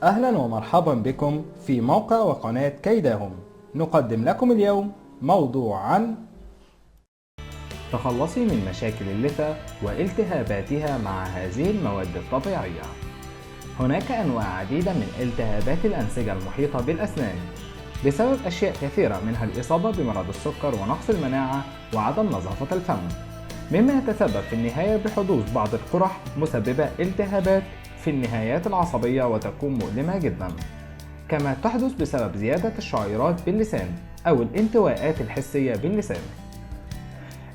أهلا ومرحبا بكم في موقع وقناة كيداهم. نقدم لكم اليوم موضوع عن تخلصي من مشاكل اللثة والتهاباتها مع هذه المواد الطبيعية. هناك أنواع عديدة من التهابات الأنسجة المحيطة بالأسنان بسبب أشياء كثيرة، منها الإصابة بمرض السكر ونقص المناعة وعدم نظافة الفم، مما يتسبب في النهاية بحدوث بعض القرح مسببة التهابات في النهايات العصبية وتكون مؤلمة جدا. كما تحدث بسبب زيادة الشعيرات باللسان أو الانتواءات الحسية باللسان.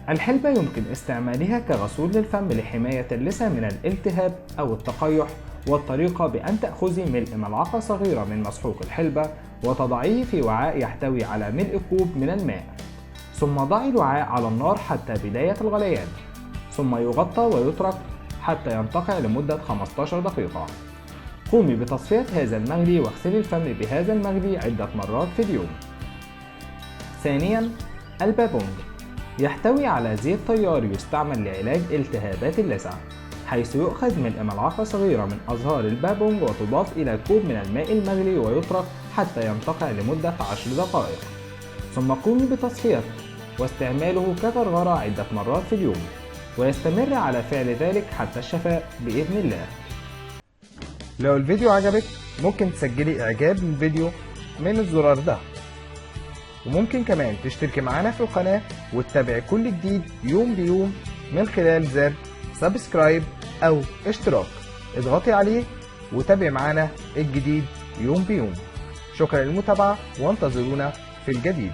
الحلبة يمكن استعمالها كغسول للفم لحماية اللسان من الالتهاب أو التقيح، والطريقة بأن تأخذي ملء ملعقة صغيرة من مسحوق الحلبة وتضعيه في وعاء يحتوي على ملء كوب من الماء، ثم ضعي الوعاء على النار حتى بداية الغليان، ثم يغطى ويترك حتى ينتقع لمدة 15 دقيقة. قومي بتصفية هذا المغلي واغسلي الفم بهذا المغلي عدة مرات في اليوم. ثانياً، البابونج يحتوي على زيت طيار يستعمل لعلاج التهابات اللثة، حيث يؤخذ ملء ملعقة صغيرة من أزهار البابونج وتضاف إلى كوب من الماء المغلي ويترك حتى ينتقع لمدة 10 دقائق، ثم قومي بتصفيته واستعماله كغرغرة عدة مرات في اليوم، ويستمر على فعل ذلك حتى الشفاء بإذن الله. لو الفيديو عجبك ممكن تسجلي إعجاب للفيديو من الزرار ده، وممكن كمان تشتركي معانا في القناة وتتابعي كل جديد يوم بيوم من خلال زر سبسكرايب أو اشتراك. اضغطي عليه وتابعي معانا الجديد يوم بيوم. شكرا للمتابعة وانتظرونا في الجديد.